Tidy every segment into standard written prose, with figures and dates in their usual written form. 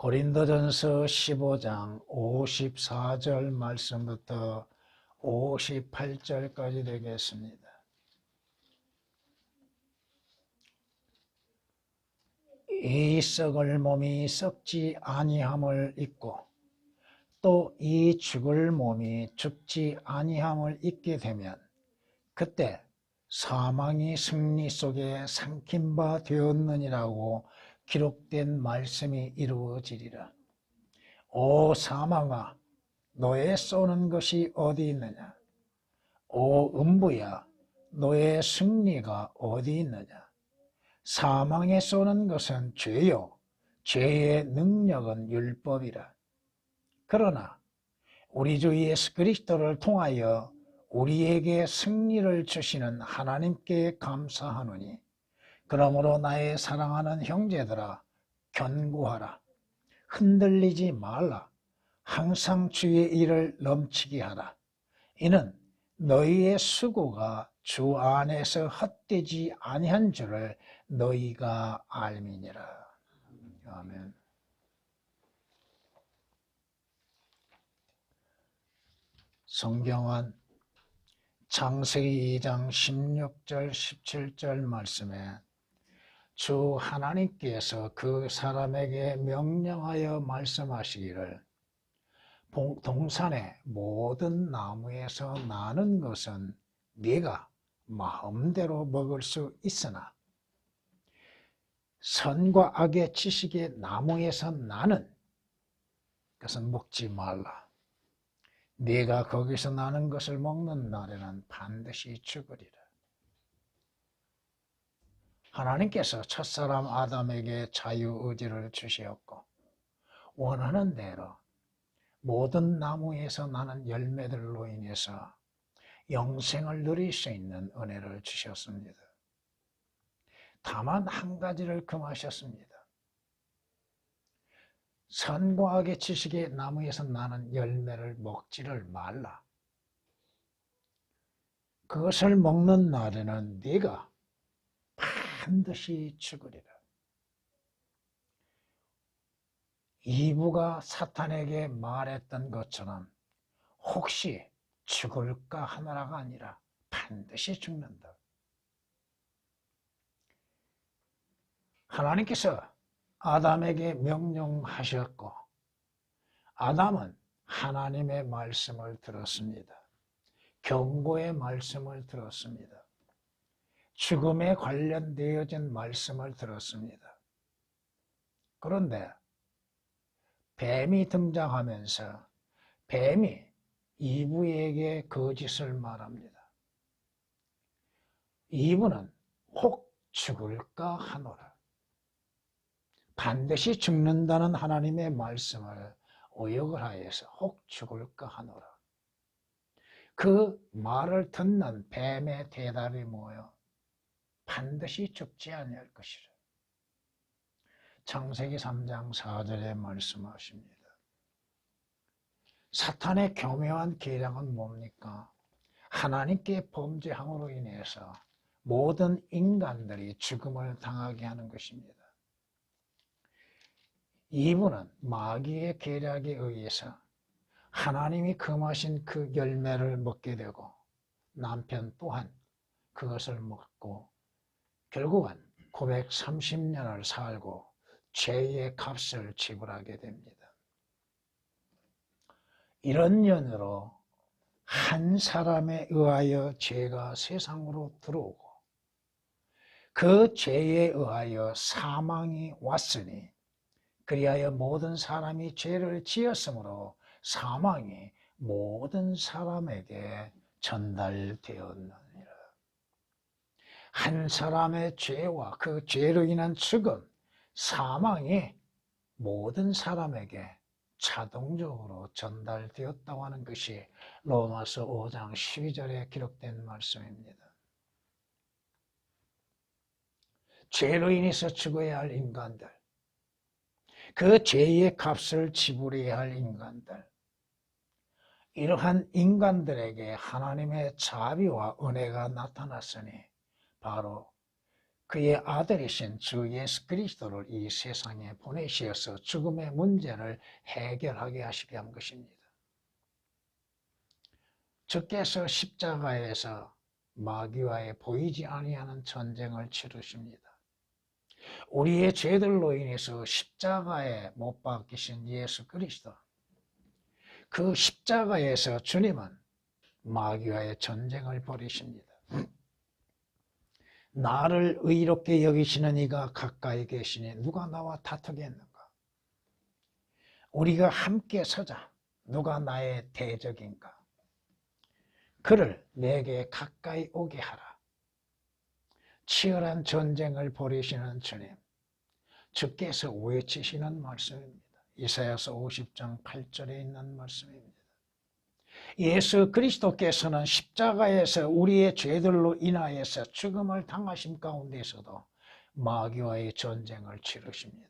고린도전서 15장 54절 말씀부터 58절까지 되겠습니다. 이 썩을 몸이 썩지 아니함을 잊고 또 이 죽을 몸이 죽지 아니함을 잊게 되면 그때 사망이 승리 속에 삼킨 바 되었느니라고 기록된 말씀이 이루어지리라. 오 사망아, 너의 쏘는 것이 어디 있느냐? 오 음부야, 너의 승리가 어디 있느냐? 사망에 쏘는 것은 죄요, 죄의 능력은 율법이라. 그러나 우리 주 예수 그리스도를 통하여 우리에게 승리를 주시는 하나님께 감사하노니, 그러므로 나의 사랑하는 형제들아, 견고하라. 흔들리지 말라. 항상 주의 일을 넘치게 하라. 이는 너희의 수고가 주 안에서 헛되지 아니한 줄을 너희가 알미니라. 아멘. 성경은 창세기 2장 16절 17절 말씀에 주 하나님께서 그 사람에게 명령하여 말씀하시기를 동산의 모든 나무에서 나는 것은 네가 마음대로 먹을 수 있으나 선과 악의 지식의 나무에서 나는 것은 먹지 말라. 네가 거기서 나는 것을 먹는 날에는 반드시 죽으리라. 하나님께서 첫사람 아담에게 자유의지를 주셨고 원하는 대로 모든 나무에서 나는 열매들로 인해서 영생을 누릴 수 있는 은혜를 주셨습니다. 다만 한 가지를 금하셨습니다. 선과 악의 지식의 나무에서 나는 열매를 먹지를 말라. 그것을 먹는 날에는 네가 반드시 죽으리라. 이브가 사탄에게 말했던 것처럼 혹시 죽을까 하느라가 아니라 반드시 죽는다. 하나님께서 아담에게 명령하셨고 아담은 하나님의 말씀을 들었습니다. 경고의 말씀을 들었습니다. 죽음에 관련되어진 말씀을 들었습니다. 그런데 뱀이 등장하면서 뱀이 이브에게 거짓을 말합니다. 이브는 혹 죽을까 하노라. 반드시 죽는다는 하나님의 말씀을 오역을 하여서 혹 죽을까 하노라. 그 말을 듣는 뱀의 대답이 뭐예요? 반드시 죽지 아니할 것이라. 창세기 3장 4절에 말씀하십니다. 사탄의 교묘한 계략은 뭡니까? 하나님께 범죄함으로 인해서 모든 인간들이 죽음을 당하게 하는 것입니다. 이브는 마귀의 계략에 의해서 하나님이 금하신 그 열매를 먹게 되고 남편 또한 그것을 먹고 결국은 930년을 살고 죄의 값을 지불하게 됩니다. 이런 연유로 한 사람에 의하여 죄가 세상으로 들어오고 그 죄에 의하여 사망이 왔으니 그리하여 모든 사람이 죄를 지었으므로 사망이 모든 사람에게 전달되었느니라. 한 사람의 죄와 그 죄로 인한 죽음, 사망이 모든 사람에게 자동적으로 전달되었다고 하는 것이 로마서 5장 12절에 기록된 말씀입니다. 죄로 인해서 죽어야 할 인간들, 그 죄의 값을 지불해야 할 인간들, 이러한 인간들에게 하나님의 자비와 은혜가 나타났으니 바로 그의 아들이신 주 예수 그리스도를 이 세상에 보내시어서 죽음의 문제를 해결하게 하시게 한 것입니다. 주께서 십자가에서 마귀와의 보이지 아니하는 전쟁을 치르십니다. 우리의 죄들로 인해서 십자가에 못 박히신 예수 그리스도, 그 십자가에서 주님은 마귀와의 전쟁을 벌이십니다. 나를 의롭게 여기시는 이가 가까이 계시니 누가 나와 다투겠는가? 우리가 함께 서자. 누가 나의 대적인가? 그를 내게 가까이 오게 하라. 치열한 전쟁을 벌이시는 주님, 주께서 외치시는 말씀입니다. 이사야서 50장 8절에 있는 말씀입니다. 예수 그리스도께서는 십자가에서 우리의 죄들로 인하여서 죽음을 당하심 가운데서도 마귀와의 전쟁을 치르십니다.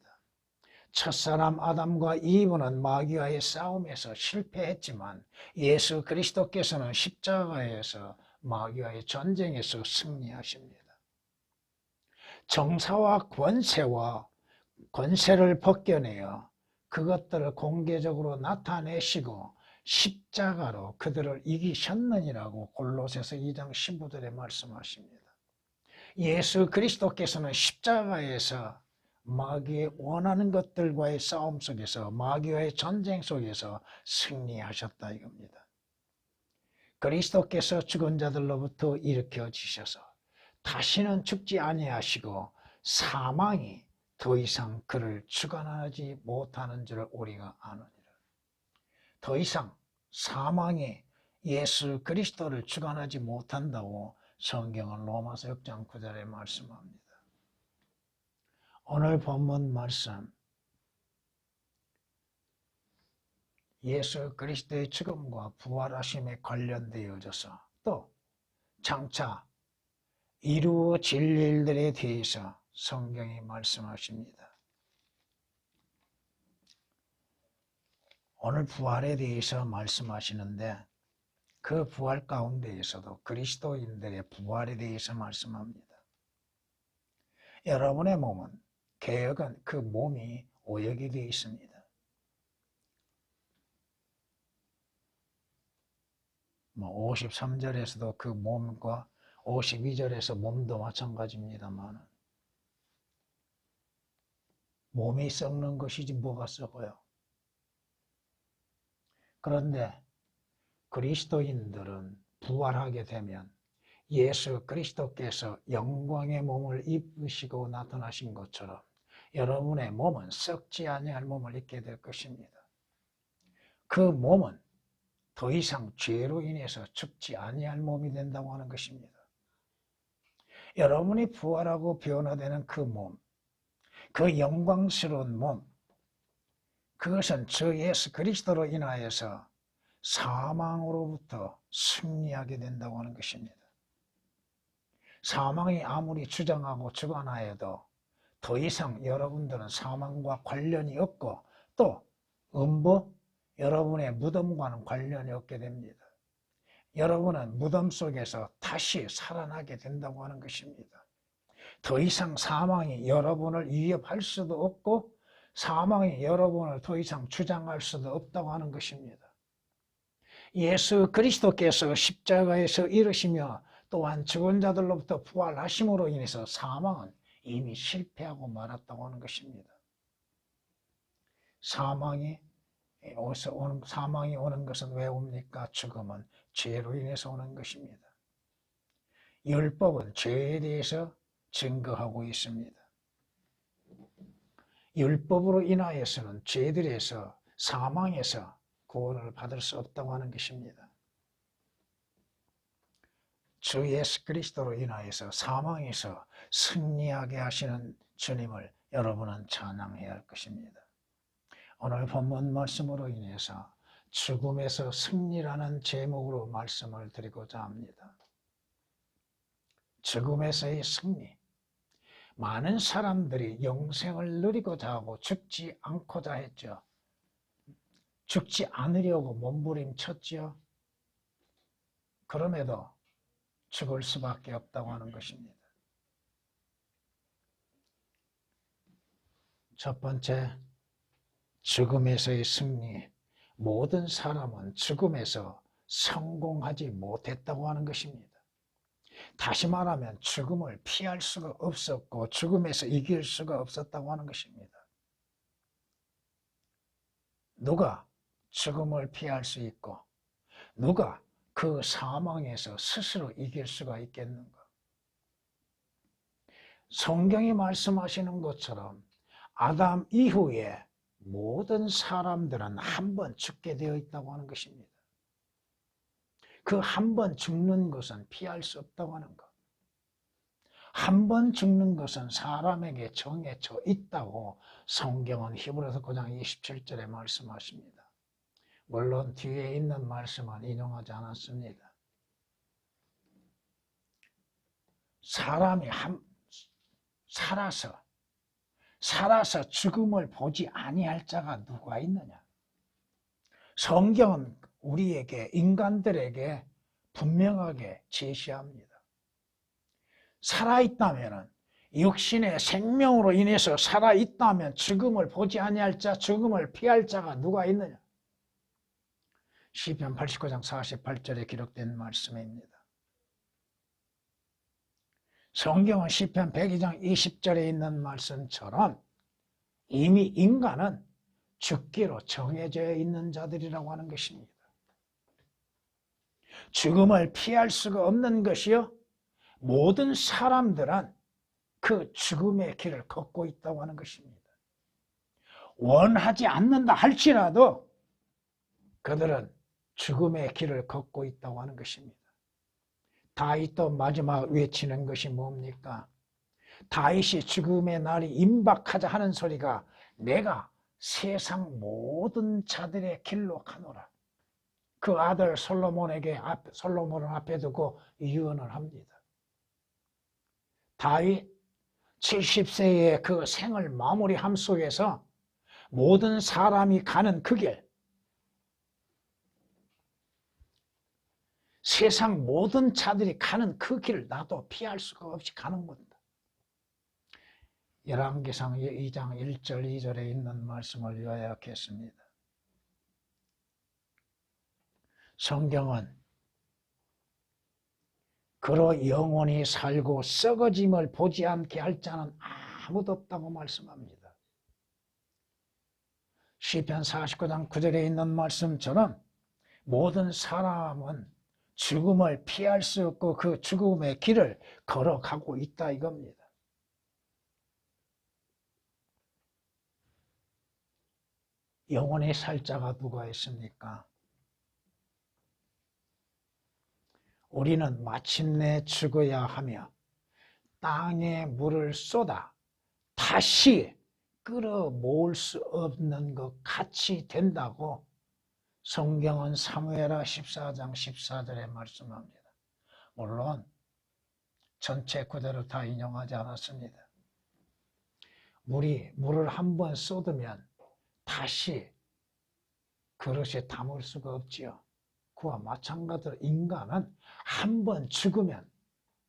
첫사람 아담과 이브는 마귀와의 싸움에서 실패했지만 예수 그리스도께서는 십자가에서 마귀와의 전쟁에서 승리하십니다. 정사와 권세를 벗겨내어 그것들을 공개적으로 나타내시고 십자가로 그들을 이기셨느니라고 골로새서 2장 15절에 말씀하십니다. 예수 그리스도께서는 십자가에서 마귀의 원하는 것들과의 싸움 속에서, 마귀와의 전쟁 속에서 승리하셨다 이겁니다. 그리스도께서 죽은 자들로부터 일으켜지셔서 다시는 죽지 아니하시고 사망이 더 이상 그를 주관하지 못하는 줄 우리가 아느니라. 더 이상 사망이 예수 그리스도를 주관하지 못한다고 성경은 로마서 6장 9절에 말씀합니다. 오늘 본문 말씀, 예수 그리스도의 죽음과 부활하심에 관련되어져서 또 장차 이루어질 일들에 대해서 성경이 말씀하십니다. 오늘 부활에 대해서 말씀하시는데 그 부활 가운데에서도 그리스도인들의 부활에 대해서 말씀합니다. 여러분의 몸은, 개혁은 그 몸이 오역이 되어 있습니다. 53절에서도 그 몸과 52절에서 몸도 마찬가지입니다만 몸이 썩는 것이지 뭐가 썩어요. 그런데 그리스도인들은 부활하게 되면 예수 그리스도께서 영광의 몸을 입으시고 나타나신 것처럼 여러분의 몸은 썩지 아니할 몸을 입게 될 것입니다. 그 몸은 더 이상 죄로 인해서 죽지 아니할 몸이 된다고 하는 것입니다. 여러분이 부활하고 변화되는 그 몸, 그 영광스러운 몸, 그것은 주 예수 그리스도로 인하여서 사망으로부터 승리하게 된다고 하는 것입니다. 사망이 아무리 주장하고 주관하여도 더 이상 여러분들은 사망과 관련이 없고 또 여러분의 무덤과는 관련이 없게 됩니다. 여러분은 무덤 속에서 다시 살아나게 된다고 하는 것입니다. 더 이상 사망이 여러분을 위협할 수도 없고 사망이 여러분을 더 이상 주장할 수도 없다고 하는 것입니다. 예수 그리스도께서 십자가에서 이르시며 또한 죽은 자들로부터 부활하심으로 인해서 사망은 이미 실패하고 말았다고 하는 것입니다. 사망이 오는 것은 왜 옵니까? 죽음은 죄로 인해서 오는 것입니다. 율법은 죄에 대해서 증거하고 있습니다. 율법으로 인하여서는 죄들에서 사망에서 구원을 받을 수 없다고 하는 것입니다. 주 예수 그리스도로 인하여서 사망에서 승리하게 하시는 주님을 여러분은 찬양해야 할 것입니다. 오늘 본문 말씀으로 인해서 죽음에서 승리라는 제목으로 말씀을 드리고자 합니다. 죽음에서의 승리. 많은 사람들이 영생을 누리고자 하고 죽지 않고자 했죠. 죽지 않으려고 몸부림쳤죠. 그럼에도 죽을 수밖에 없다고 하는 것입니다. 첫 번째, 죽음에서의 승리. 모든 사람은 죽음에서 성공하지 못했다고 하는 것입니다. 다시 말하면 죽음을 피할 수가 없었고 죽음에서 이길 수가 없었다고 하는 것입니다. 누가 죽음을 피할 수 있고 누가 그 사망에서 스스로 이길 수가 있겠는가? 성경이 말씀하시는 것처럼 아담 이후에 모든 사람들은 한 번 죽게 되어 있다고 하는 것입니다. 그 한 번 죽는 것은 피할 수 없다고 하는 것. 한 번 죽는 것은 사람에게 정해져 있다고 성경은 히브리서 9장 27절에 말씀하십니다. 물론 뒤에 있는 말씀은 인용하지 않았습니다. 사람이 살아서 죽음을 보지 아니할 자가 누가 있느냐? 성경은 우리에게, 인간들에게 분명하게 제시합니다. 살아있다면, 육신의 생명으로 인해서 살아있다면 죽음을 보지 아니할 자, 죽음을 피할 자가 누가 있느냐? 시편 89장 48절에 기록된 말씀입니다. 성경은 시편 102장 20절에 있는 말씀처럼 이미 인간은 죽기로 정해져 있는 자들이라고 하는 것입니다. 죽음을 피할 수가 없는 것이요, 모든 사람들은 그 죽음의 길을 걷고 있다고 하는 것입니다. 원하지 않는다 할지라도 그들은 죽음의 길을 걷고 있다고 하는 것입니다. 다윗도 마지막 외치는 것이 뭡니까? 다윗이 죽음의 날이 임박하자 하는 소리가 내가 세상 모든 자들의 길로 가노라. 그 아들 솔로몬을 앞에 두고 유언을 합니다. 다윗 70세의 그 생을 마무리함 속에서 모든 사람이 가는 그 길, 세상 모든 자들이 가는 그 길을 나도 피할 수가 없이 가는 겁니다. 열왕기상 2장 1절 2절에 있는 말씀을 요약했습니다. 성경은 그로 영원히 살고 썩어짐을 보지 않게 할 자는 아무도 없다고 말씀합니다. 시편 49장 9절에 있는 말씀처럼 모든 사람은 죽음을 피할 수 없고 그 죽음의 길을 걸어가고 있다 이겁니다. 영원히 살 자가 누가 있습니까? 우리는 마침내 죽어야 하며 땅에 물을 쏟아 다시 끌어모을 수 없는 것 같이 된다고 성경은 사무엘하 14장 14절에 말씀합니다. 물론 전체 그대로 다 인용하지 않았습니다. 물을 한번 쏟으면 다시 그릇에 담을 수가 없지요. 그와 마찬가지로 인간은 한번 죽으면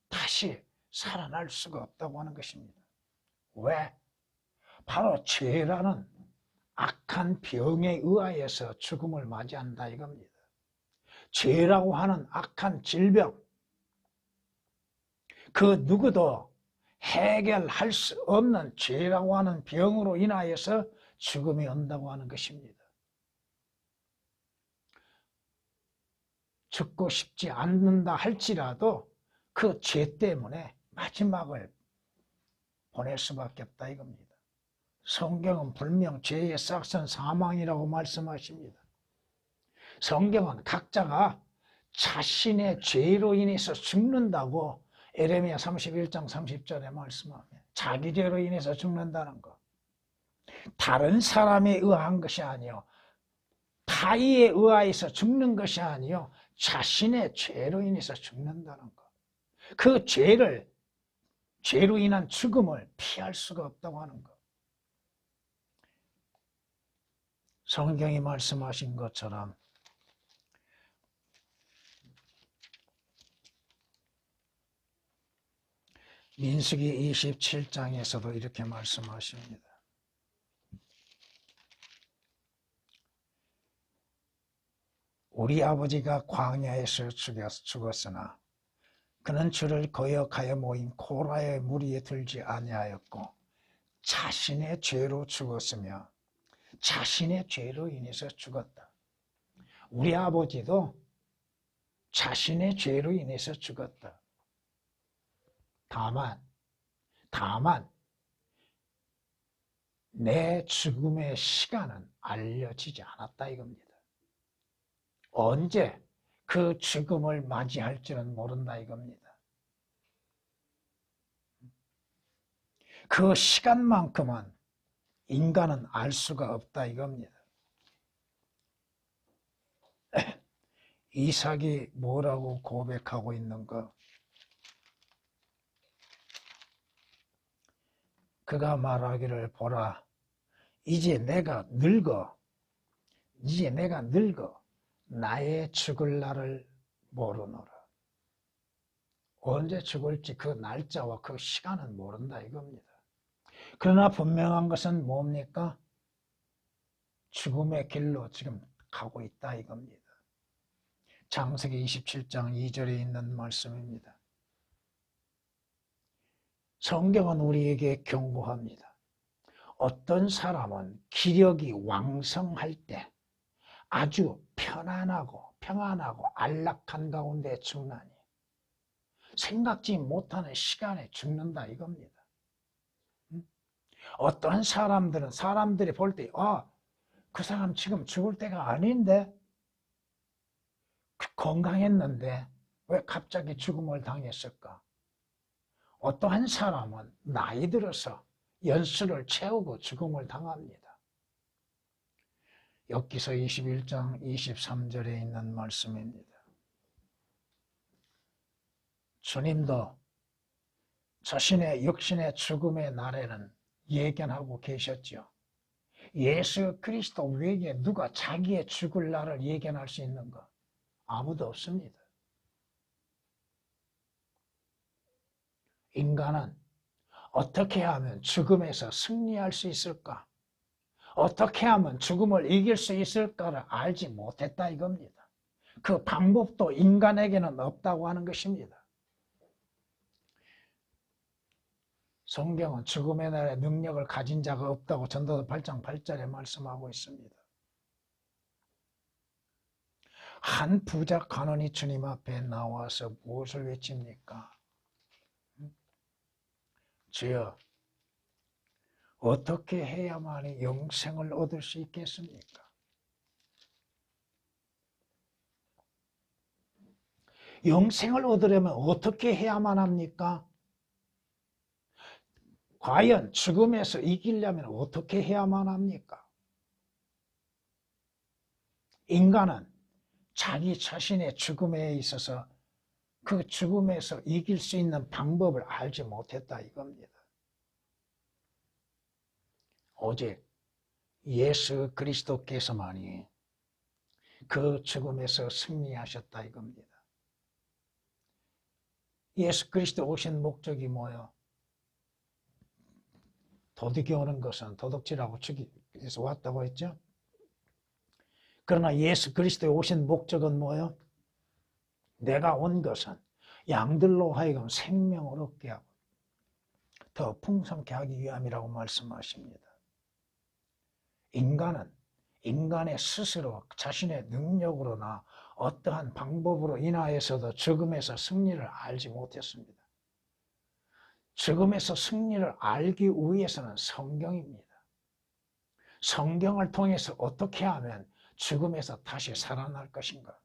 다시 살아날 수가 없다고 하는 것입니다. 왜? 바로 죄라는 악한 병에 의하여서 죽음을 맞이한다 이겁니다. 죄라고 하는 악한 질병, 그 누구도 해결할 수 없는 죄라고 하는 병으로 인하여서 죽음이 온다고 하는 것입니다. 죽고 싶지 않는다 할지라도 그 죄 때문에 마지막을 보낼 수밖에 없다 이겁니다. 성경은 분명 죄의 싹은 사망이라고 말씀하십니다. 성경은 각자가 자신의 죄로 인해서 죽는다고 에레미야 31장 30절에 말씀합니다. 자기 죄로 인해서 죽는다는 것. 다른 사람에 의한 것이 아니요 타의에 의하여서 죽는 것이 아니요 자신의 죄로 인해서 죽는다는 것. 그 죄로 인한 죽음을 피할 수가 없다고 하는 것. 성경이 말씀하신 것처럼 민수기 27장에서도 이렇게 말씀하십니다. 우리 아버지가 광야에서 죽었으나 그는 주를 거역하여 모인 코라의 무리에 들지 아니하였고 자신의 죄로 죽었으며 자신의 죄로 인해서 죽었다. 우리 아버지도 자신의 죄로 인해서 죽었다. 다만 내 죽음의 시간은 알려지지 않았다 이겁니다. 언제 그 죽음을 맞이할지는 모른다 이겁니다. 그 시간만큼은 인간은 알 수가 없다 이겁니다. 이삭이 뭐라고 고백하고 있는가? 그가 말하기를 보라, 이제 내가 늙어 나의 죽을 날을 모르노라. 언제 죽을지 그 날짜와 그 시간은 모른다 이겁니다. 그러나 분명한 것은 뭡니까? 죽음의 길로 지금 가고 있다 이겁니다. 창세기 27장 2절에 있는 말씀입니다. 성경은 우리에게 경고합니다. 어떤 사람은 기력이 왕성할 때 아주 평안하고 안락한 가운데 죽나니 생각지 못하는 시간에 죽는다 이겁니다. 어떤 사람들은 사람들이 볼 때 그 사람 지금 죽을 때가 아닌데 건강했는데 왜 갑자기 죽음을 당했을까? 어떠한 사람은 나이 들어서 연수를 채우고 죽음을 당합니다. 욥기서 21장 23절에 있는 말씀입니다. 주님도 자신의 육신의 죽음의 날에는 예견하고 계셨죠. 예수 그리스도 외에 누가 자기의 죽을 날을 예견할 수 있는가? 아무도 없습니다. 인간은 어떻게 하면 죽음에서 승리할 수 있을까? 어떻게 하면 죽음을 이길 수 있을까를 알지 못했다 이겁니다. 그 방법도 인간에게는 없다고 하는 것입니다. 성경은 죽음의 날에 능력을 가진 자가 없다고 전도서 8장 8절에 말씀하고 있습니다. 한 부자 간원이 주님 앞에 나와서 무엇을 외칩니까? 주여, 어떻게 해야만이 영생을 얻을 수 있겠습니까? 영생을 얻으려면 어떻게 해야만 합니까? 과연 죽음에서 이기려면 어떻게 해야만 합니까? 인간은 자기 자신의 죽음에 있어서 그 죽음에서 이길 수 있는 방법을 알지 못했다 이겁니다. 오직 예수 그리스도께서만이 그 죽음에서 승리하셨다 이겁니다. 예수 그리스도 오신 목적이 뭐예요? 도둑이 오는 것은 도둑질하고 죽이기 위해서 왔다고 했죠. 그러나 예수 그리스도에 오신 목적은 뭐예요? 내가 온 것은 양들로 하여금 생명을 얻게 하고 더 풍성케 하기 위함이라고 말씀하십니다. 인간은 인간의 스스로 자신의 능력으로나 어떠한 방법으로 인하여서도 죽음에서 승리를 알지 못했습니다. 죽음에서 승리를 알기 위해서는 성경입니다. 성경을 통해서 어떻게 하면 죽음에서 다시 살아날 것인가?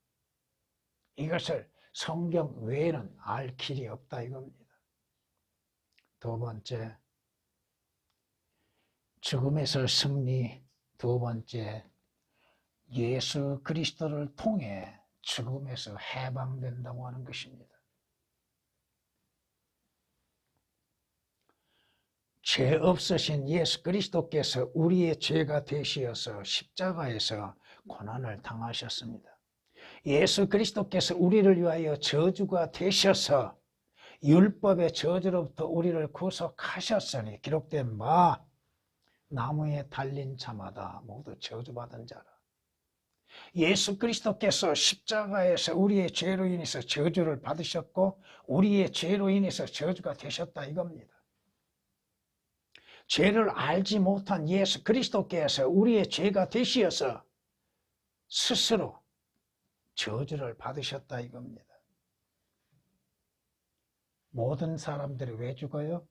이것을 성경 외에는 알 길이 없다 이겁니다. 두 번째, 죽음에서 승리. 두 번째, 예수 그리스도를 통해 죽음에서 해방된다고 하는 것입니다. 죄 없으신 예수 그리스도께서 우리의 죄가 되시어서 십자가에서 고난을 당하셨습니다. 예수 그리스도께서 우리를 위하여 저주가 되셔서 율법의 저주로부터 우리를 구속하셨으니 기록된 바 나무에 달린 자마다 모두 저주받은 자라. 예수 그리스도께서 십자가에서 우리의 죄로 인해서 저주를 받으셨고 우리의 죄로 인해서 저주가 되셨다 이겁니다. 죄를 알지 못한 예수 그리스도께서 우리의 죄가 되시어서 스스로 저주를 받으셨다 이겁니다. 모든 사람들이 왜 죽어요?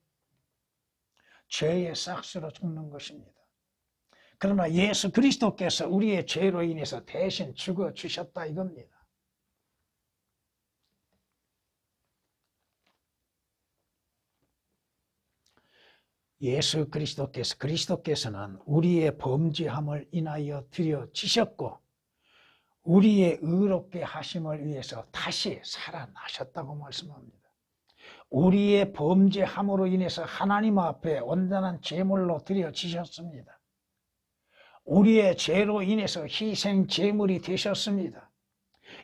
죄의 싹수로 죽는 것입니다. 그러나 예수 그리스도께서 우리의 죄로 인해서 대신 죽어주셨다 이겁니다. 예수 그리스도께서는 우리의 범죄함을 인하여 드려지셨고 우리의 의롭게 하심을 위해서 다시 살아나셨다고 말씀합니다. 우리의 범죄함으로 인해서 하나님 앞에 온전한 제물로 드려지셨습니다. 우리의 죄로 인해서 희생 제물이 되셨습니다.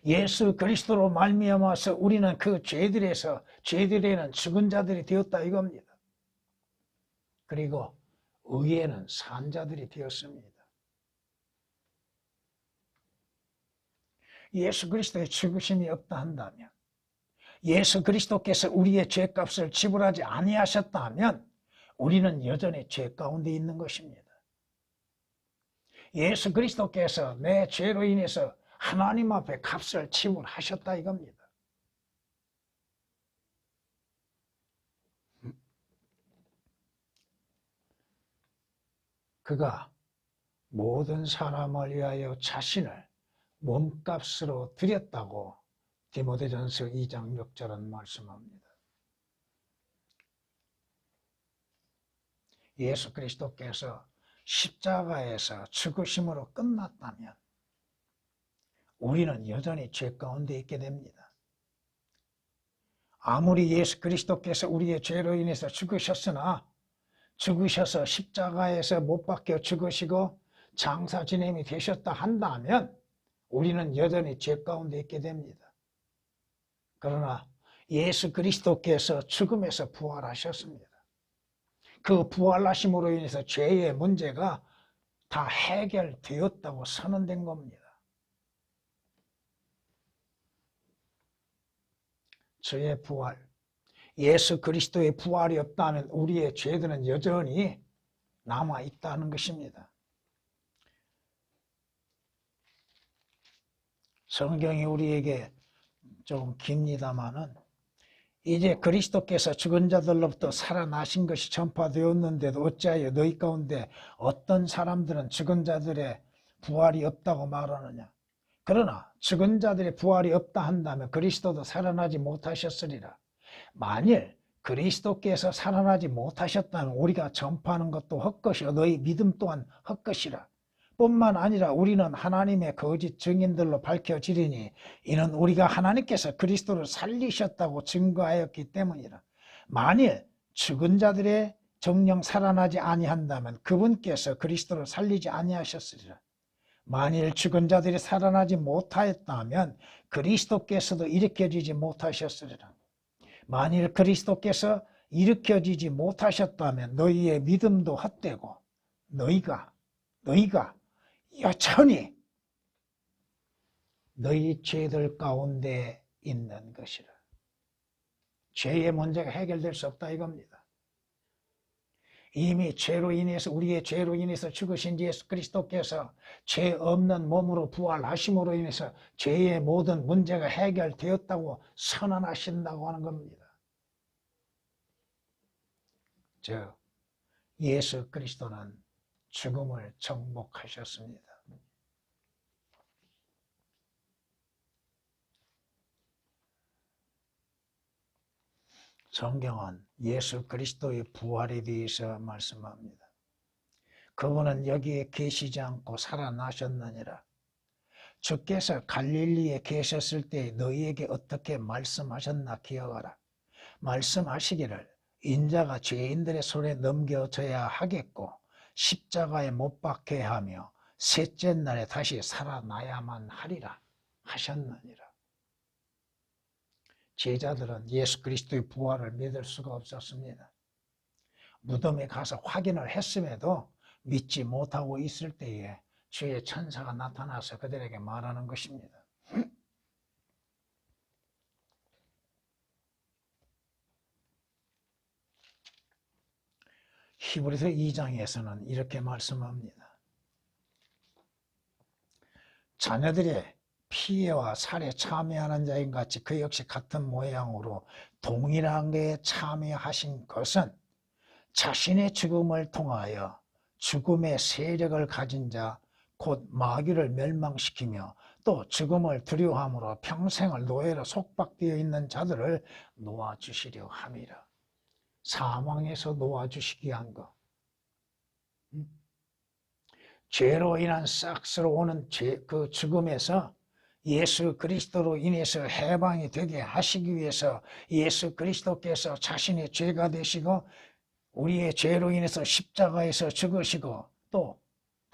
예수 그리스도로 말미암아서 우리는 그 죄들에는 죽은 자들이 되었다 이겁니다. 그리고 의에는 산 자들이 되었습니다. 예수 그리스도의 죽으심이 없다 한다면, 예수 그리스도께서 우리의 죄값을 지불하지 아니하셨다 하면 우리는 여전히 죄 가운데 있는 것입니다. 예수 그리스도께서 내 죄로 인해서 하나님 앞에 값을 지불하셨다 이겁니다. 그가 모든 사람을 위하여 자신을 몸값으로 드렸다고 디모데전서 2장 6절은 말씀합니다. 예수 그리스도께서 십자가에서 죽으심으로 끝났다면 우리는 여전히 죄 가운데 있게 됩니다. 아무리 예수 그리스도께서 우리의 죄로 인해서 죽으셨으나 죽으셔서 십자가에서 못 박혀 죽으시고 장사 지냄이 되셨다 한다면 우리는 여전히 죄 가운데 있게 됩니다. 그러나 예수 그리스도께서 죽음에서 부활하셨습니다. 그 부활하심으로 인해서 죄의 문제가 다 해결되었다고 선언된 겁니다. 저의 부활, 예수 그리스도의 부활이 없다면 우리의 죄들은 여전히 남아있다는 것입니다. 성경이 우리에게 조금 깁니다마는 이제 그리스도께서 죽은 자들로부터 살아나신 것이 전파되었는데도 어찌하여 너희 가운데 어떤 사람들은 죽은 자들의 부활이 없다고 말하느냐. 그러나 죽은 자들의 부활이 없다 한다면 그리스도도 살아나지 못하셨으리라. 만일 그리스도께서 살아나지 못하셨다면 우리가 전파하는 것도 헛것이요 너희 믿음 또한 헛것이라. 뿐만 아니라 우리는 하나님의 거짓 증인들로 밝혀지리니 이는 우리가 하나님께서 그리스도를 살리셨다고 증거하였기 때문이라. 만일 죽은 자들의 정령 살아나지 아니한다면 그분께서 그리스도를 살리지 아니하셨으리라. 만일 죽은 자들이 살아나지 못하였다면 그리스도께서도 일으켜지지 못하셨으리라. 만일 그리스도께서 일으켜지지 못하셨다면 너희의 믿음도 헛되고 너희가 여전히 너희 죄들 가운데 있는 것이라. 죄의 문제가 해결될 수 없다 이겁니다. 이미 죄로 인해서 우리의 죄로 인해서 죽으신 예수 그리스도께서 죄 없는 몸으로 부활하심으로 인해서 죄의 모든 문제가 해결되었다고 선언하신다고 하는 겁니다. 즉 예수 그리스도는 죽음을 정복하셨습니다. 성경은 예수 그리스도의 부활에 대해서 말씀합니다. 그분은 여기에 계시지 않고 살아나셨느니라. 주께서 갈릴리에 계셨을 때 너희에게 어떻게 말씀하셨나 기억하라. 말씀하시기를 인자가 죄인들의 손에 넘겨져야 하겠고 십자가에 못 박혀야 하며 셋째 날에 다시 살아나야만 하리라 하셨느니라. 제자들은 예수 그리스도의 부활을 믿을 수가 없었습니다. 무덤에 가서 확인을 했음에도 믿지 못하고 있을 때에 주의 천사가 나타나서 그들에게 말하는 것입니다. 히브리서 2장에서는 이렇게 말씀합니다. 자녀들이 피해와 살에 참여하는 자인 같이 그 역시 같은 모양으로 동일하게 참여하신 것은 자신의 죽음을 통하여 죽음의 세력을 가진 자 곧 마귀를 멸망시키며 또 죽음을 두려워함으로 평생을 노예로 속박되어 있는 자들을 놓아주시려 함이라. 사망에서 놓아주시기 위한 것. 죄로 인한 싹스로 오는 그 죽음에서 예수 그리스도로 인해서 해방이 되게 하시기 위해서 예수 그리스도께서 자신의 죄가 되시고 우리의 죄로 인해서 십자가에서 죽으시고 또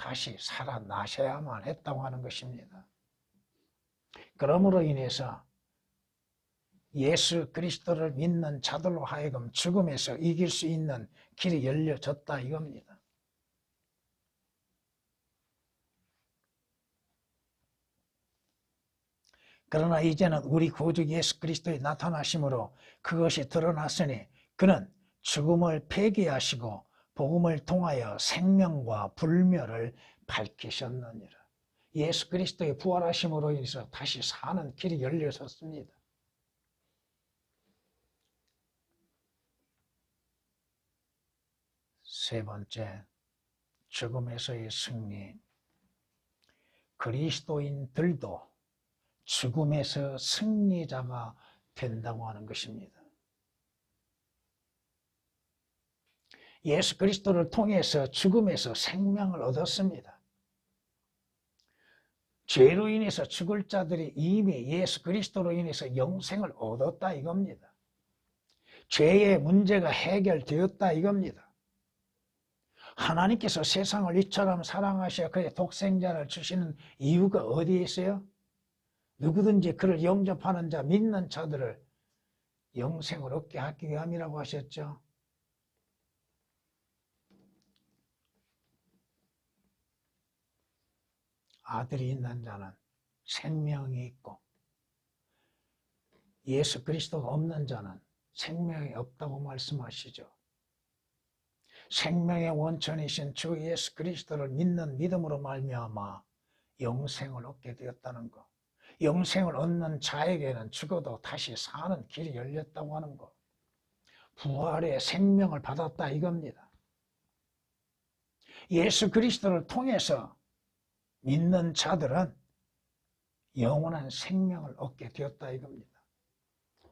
다시 살아나셔야만 했다고 하는 것입니다. 그러므로 인해서 예수 그리스도를 믿는 자들로 하여금 죽음에서 이길 수 있는 길이 열려졌다 이겁니다. 그러나 이제는 우리 구주 예수 그리스도의 나타나심으로 그것이 드러났으니 그는 죽음을 폐기하시고 복음을 통하여 생명과 불멸을 밝히셨느니라. 예수 그리스도의 부활하심으로 인해서 다시 사는 길이 열려졌습니다. 세 번째, 죽음에서의 승리. 그리스도인들도 죽음에서 승리자가 된다고 하는 것입니다. 예수 그리스도를 통해서 죽음에서 생명을 얻었습니다. 죄로 인해서 죽을 자들이 이미 예수 그리스도로 인해서 영생을 얻었다 이겁니다. 죄의 문제가 해결되었다 이겁니다. 하나님께서 세상을 이처럼 사랑하셔 그의 독생자를 주시는 이유가 어디에 있어요? 누구든지 그를 영접하는 자, 믿는 자들을 영생을 얻게 하기 위함이라고 하셨죠. 아들이 있는 자는 생명이 있고 예수 그리스도가 없는 자는 생명이 없다고 말씀하시죠. 생명의 원천이신 주 예수 그리스도를 믿는 믿음으로 말미암아 영생을 얻게 되었다는 것. 영생을 얻는 자에게는 죽어도 다시 사는 길이 열렸다고 하는 것. 부활의 생명을 받았다 이겁니다. 예수 그리스도를 통해서 믿는 자들은 영원한 생명을 얻게 되었다 이겁니다.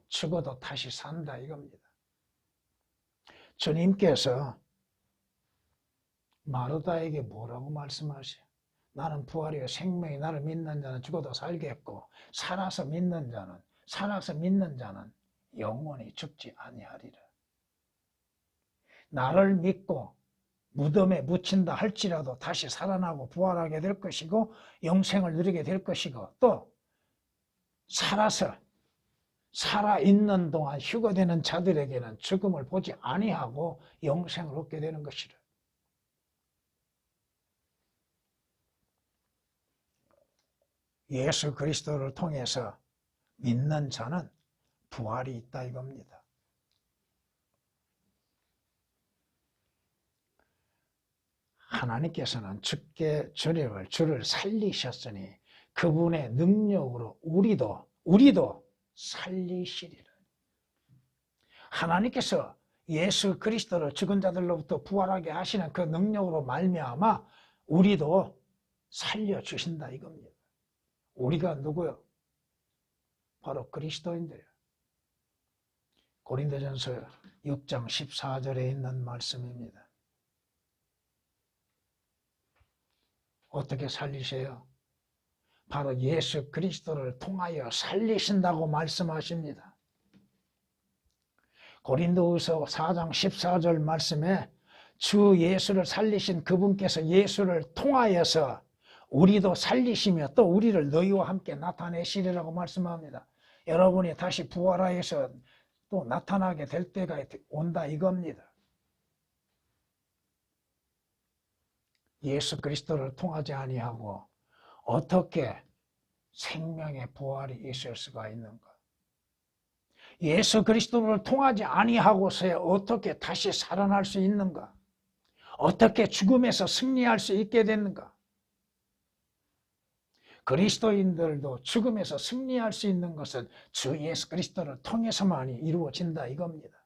죽어도 다시 산다 이겁니다. 주님께서 마르다에게 뭐라고 말씀하세요? 나는 부활이요 생명이 나를 믿는 자는 죽어도 살겠고 살아서 믿는 자는 영원히 죽지 아니하리라. 나를 믿고 무덤에 묻힌다 할지라도 다시 살아나고 부활하게 될 것이고 영생을 누리게 될 것이고 또 살아있는 동안 휴거되는 자들에게는 죽음을 보지 아니하고 영생을 얻게 되는 것이라. 예수 그리스도를 통해서 믿는 자는 부활이 있다 이겁니다. 하나님께서는 주께 주를 살리셨으니 그분의 능력으로 우리도 살리시리라. 하나님께서 예수 그리스도를 죽은 자들로부터 부활하게 하시는 그 능력으로 말미암아 우리도 살려주신다 이겁니다. 우리가 누구요? 바로 그리스도인들이에요. 고린도전서 6장 14절에 있는 말씀입니다. 어떻게 살리세요? 바로 예수 그리스도를 통하여 살리신다고 말씀하십니다. 고린도후서 4장 14절 말씀에 주 예수를 살리신 그분께서 예수를 통하여서 우리도 살리시며 또 우리를 너희와 함께 나타내시리라고 말씀합니다. 여러분이 다시 부활하여서 또 나타나게 될 때가 온다 이겁니다. 예수 그리스도를 통하지 아니하고 어떻게 생명의 부활이 있을 수가 있는가? 예수 그리스도를 통하지 아니하고서야 어떻게 다시 살아날 수 있는가? 어떻게 죽음에서 승리할 수 있게 됐는가? 그리스도인들도 죽음에서 승리할 수 있는 것은 주 예수 그리스도를 통해서만이 이루어진다 이겁니다.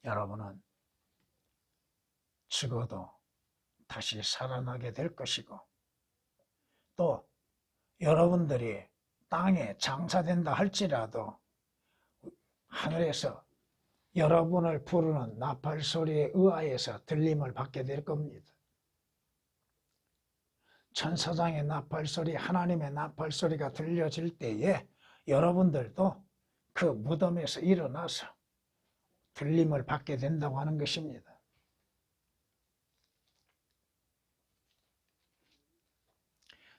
여러분은 죽어도 다시 살아나게 될 것이고, 또 여러분들이 땅에 장사된다 할지라도 하늘에서 여러분을 부르는 나팔 소리에 의하여서 들림을 받게 될 겁니다. 천사장의 나팔 소리, 하나님의 나팔 소리가 들려질 때에 여러분들도 그 무덤에서 일어나서 들림을 받게 된다고 하는 것입니다.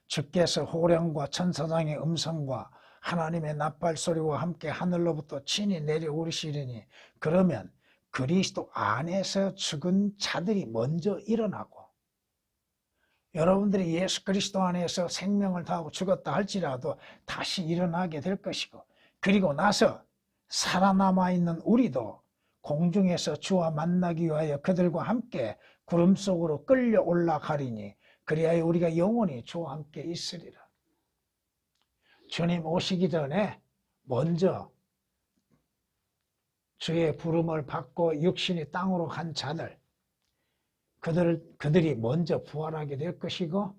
주께서 호령과 천사장의 음성과 하나님의 나팔 소리와 함께 하늘로부터 친히 내려오시리니, 그러면 그리스도 안에서 죽은 자들이 먼저 일어나고, 여러분들이 예수 그리스도 안에서 생명을 다하고 죽었다 할지라도 다시 일어나게 될 것이고, 그리고 나서 살아남아 있는 우리도 공중에서 주와 만나기 위하여 그들과 함께 구름 속으로 끌려 올라가리니, 그리하여 우리가 영원히 주와 함께 있으리라. 주님 오시기 전에 먼저 주의 부름을 받고 육신이 땅으로 간 자들, 그들이 먼저 부활하게 될 것이고,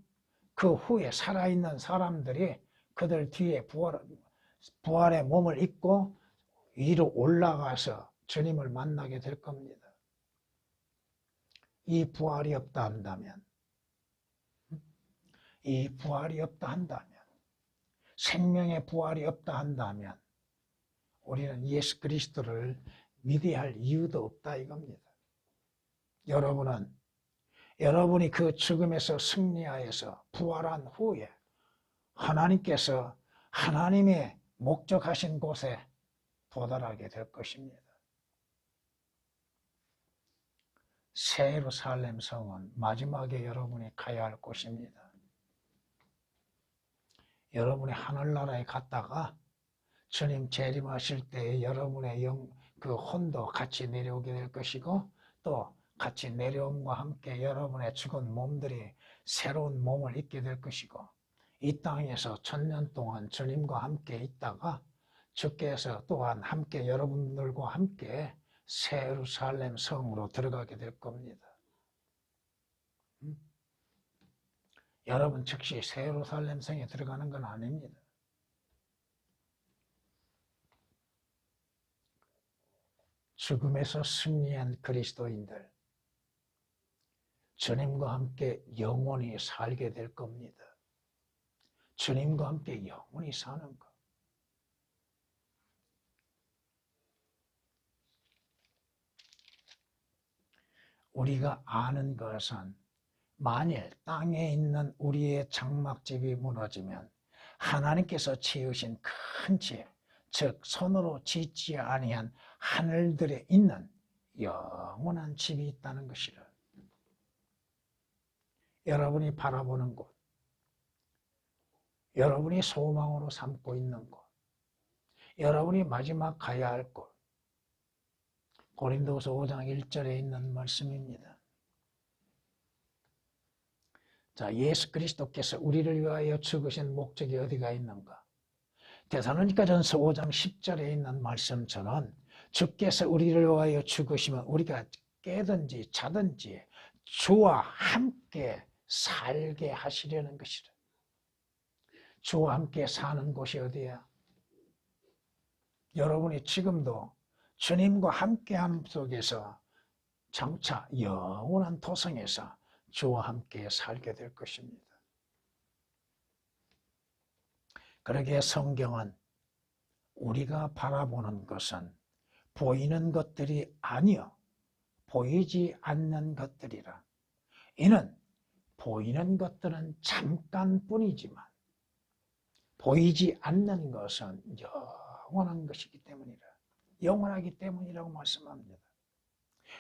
그 후에 살아있는 사람들이 그들 뒤에 부활의 몸을 입고 위로 올라가서 주님을 만나게 될 겁니다. 이 부활이 없다 한다면, 생명의 부활이 없다 한다면 우리는 예수 그리스도를 믿어야 할 이유도 없다 이겁니다. 여러분이 그 죽음에서 승리하여서 부활한 후에 하나님께서 하나님의 목적하신 곳에 도달하게 될 것입니다. 새 예루살렘 성은 마지막에 여러분이 가야 할 곳입니다. 여러분이 하늘나라에 갔다가 주님 재림하실 때 여러분의 그 혼도 같이 내려오게 될 것이고, 또 같이 내려옴과 함께 여러분의 죽은 몸들이 새로운 몸을 입게 될 것이고, 이 땅에서 1000년 동안 주님과 함께 있다가 주께서 또한 함께 여러분들과 함께 새 예루살렘 성으로 들어가게 될 겁니다. 여러분 즉시 새 예루살렘 성에 들어가는 건 아닙니다. 죽음에서 승리한 그리스도인들, 주님과 함께 영원히 살게 될 겁니다. 주님과 함께 영원히 사는 것. 우리가 아는 것은 만일 땅에 있는 우리의 장막집이 무너지면 하나님께서 지으신 큰 집, 즉 손으로 짓지 아니한 하늘들에 있는 영원한 집이 있다는 것이라. 여러분이 바라보는 곳, 여러분이 소망으로 삼고 있는 곳, 여러분이 마지막 가야 할 곳, 고린도후서 5장 1절에 있는 말씀입니다. 자, 예수 그리스도께서 우리를 위하여 죽으신 목적이 어디가 있는가? 데살로니가전서 5장 10절에 있는 말씀처럼 주께서 우리를 위하여 죽으시면 우리가 깨든지 자든지 주와 함께 살게 하시려는 것이라. 주와 함께 사는 곳이 어디야? 여러분이 지금도 주님과 함께함 속에서 장차 영원한 토성에서 주와 함께 살게 될 것입니다. 그러기에 성경은 우리가 바라보는 것은 보이는 것들이 아니요 보이지 않는 것들이라. 이는 보이는 것들은 잠깐뿐이지만 보이지 않는 것은 영원한 것이기 때문이라. 영원하기 때문이라고 말씀합니다.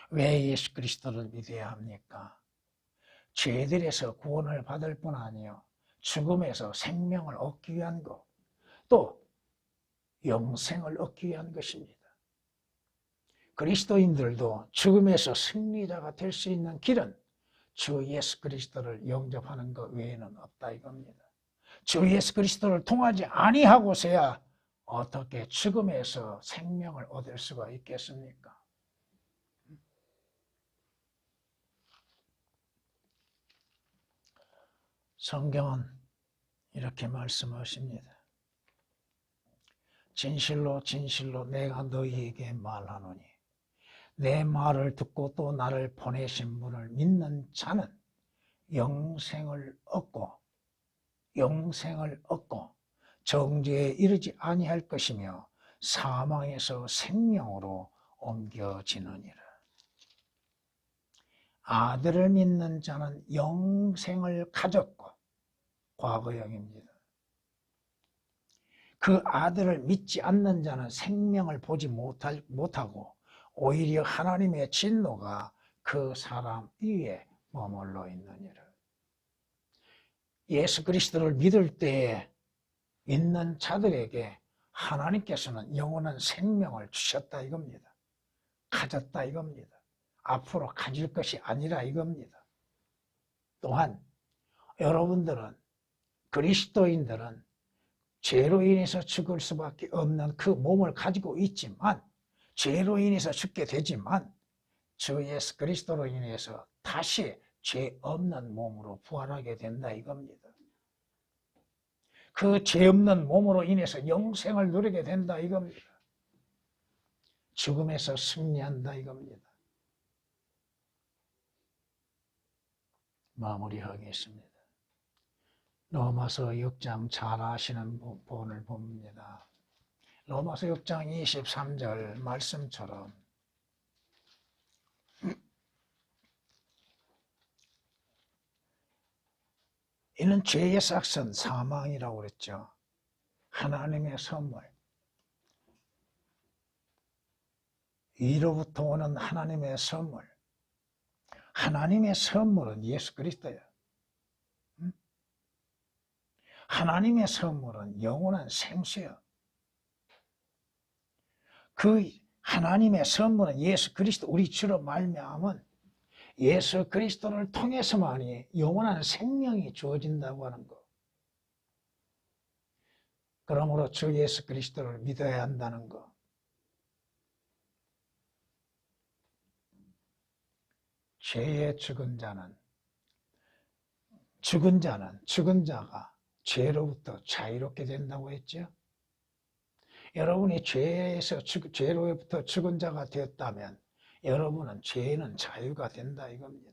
왜 예수 그리스도를 믿어야 합니까? 죄들에서 구원을 받을 뿐 아니요 죽음에서 생명을 얻기 위한 것, 또 영생을 얻기 위한 것입니다. 그리스도인들도 죽음에서 승리자가 될 수 있는 길은 주 예수 그리스도를 영접하는 것 외에는 없다 이겁니다. 주 예수 그리스도를 통하지 아니하고서야 어떻게 죽음에서 생명을 얻을 수가 있겠습니까? 성경은 이렇게 말씀하십니다. 진실로 진실로 내가 너희에게 말하노니 내 말을 듣고 또 나를 보내신 분을 믿는 자는 영생을 얻고 정죄에 이르지 아니할 것이며 사망에서 생명으로 옮겨지느니라. 아들을 믿는 자는 영생을 가졌고, 과거형입니다. 그 아들을 믿지 않는 자는 생명을 보지 못하고 오히려 하나님의 진노가 그 사람 위에 머물러 있느니라. 예수 그리스도를 믿을 때에 믿는 자들에게 하나님께서는 영원한 생명을 주셨다 이겁니다. 가졌다 이겁니다. 앞으로 가질 것이 아니라 이겁니다. 또한 여러분들은, 그리스도인들은 죄로 인해서 죽을 수밖에 없는 그 몸을 가지고 있지만, 죄로 인해서 죽게 되지만 주 예수 그리스도로 인해서 다시 죄 없는 몸으로 부활하게 된다 이겁니다. 그 죄 없는 몸으로 인해서 영생을 누리게 된다 이겁니다. 죽음에서 승리한다 이겁니다. 마무리하겠습니다. 로마서 6장 잘 아시는 본을 봅니다. 로마서 6장 23절 말씀처럼 이는 죄의 삭선 사망이라고 그랬죠. 하나님의 선물, 위로부터 오는 하나님의 선물, 하나님의 선물은 예수 그리스도예요. 하나님의 선물은 영원한 생수예요. 그 하나님의 선물은 예수 그리스도, 우리 주로 말미암은 예수 그리스도를 통해서만이 영원한 생명이 주어진다고 하는 것. 그러므로 주 예수 그리스도를 믿어야 한다는 것. 죄에 죽은 자가 죄로부터 자유롭게 된다고 했죠. 여러분이 죄로부터 죽은 자가 되었다면 여러분은 죄에는 자유가 된다 이겁니다.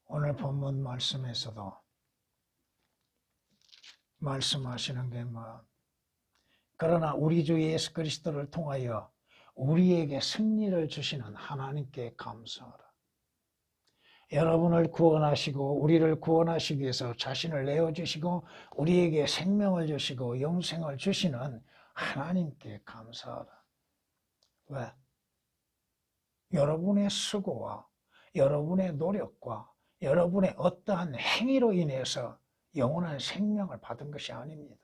오늘 본문 말씀에서도 말씀하시는 게 그러나 우리 주 예수 그리스도를 통하여 우리에게 승리를 주시는 하나님께 감사하라. 여러분을 구원하시고 우리를 구원하시기 위해서 자신을 내어주시고 우리에게 생명을 주시고 영생을 주시는 하나님께 감사하라. 왜? 여러분의 수고와 여러분의 노력과 여러분의 어떠한 행위로 인해서 영원한 생명을 받은 것이 아닙니다.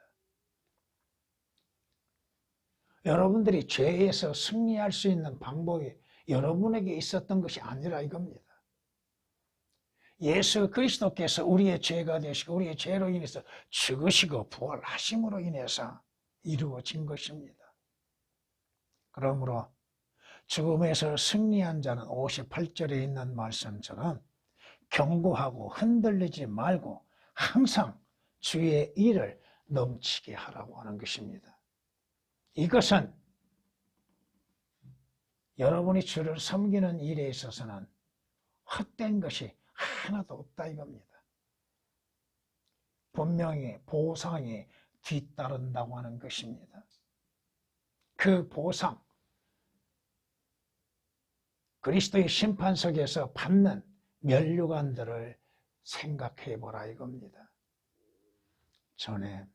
여러분들이 죄에서 승리할 수 있는 방법이 여러분에게 있었던 것이 아니라 이겁니다. 예수 그리스도께서 우리의 죄가 되시고 우리의 죄로 인해서 죽으시고 부활하심으로 인해서 이루어진 것입니다. 그러므로 죽음에서 승리한 자는 58절에 있는 말씀처럼 경고하고 흔들리지 말고 항상 주의 일을 넘치게 하라고 하는 것입니다. 이것은 여러분이 주를 섬기는 일에 있어서는 헛된 것이 하나도 없다 이겁니다. 분명히 보상이 뒤따른다고 하는 것입니다. 그 보상, 그리스도의 심판석에서 받는 면류관들을 생각해 보라 이겁니다. 전에